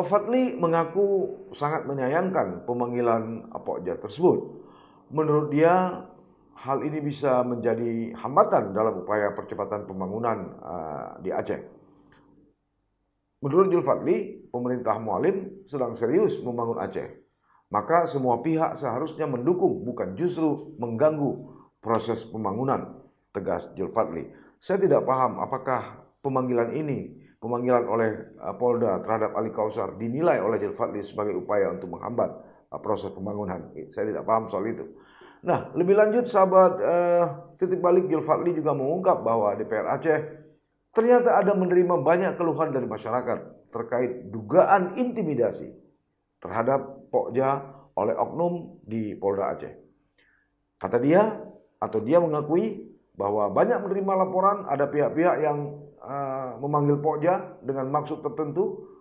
Fadli mengaku sangat menyayangkan pemanggilan Pokja tersebut. Menurut dia, hal ini bisa menjadi hambatan dalam upaya percepatan pembangunan di Aceh. Menurut Julfadli, pemerintah Mualim sedang serius membangun Aceh. Maka semua pihak seharusnya mendukung, bukan justru mengganggu proses pembangunan, tegas Julfadli. Saya tidak paham apakah pemanggilan oleh Polda terhadap Ali Kausar dinilai oleh Julfadli sebagai upaya untuk menghambat proses pembangunan. Saya tidak paham soal itu. Nah, lebih lanjut sahabat titik balik, Julfadli juga mengungkap bahwa DPR Aceh ternyata ada menerima banyak keluhan dari masyarakat terkait dugaan intimidasi terhadap Pokja oleh oknum di Polda Aceh. Kata dia, atau dia mengakui bahwa banyak menerima laporan ada pihak-pihak yang memanggil Pokja dengan maksud tertentu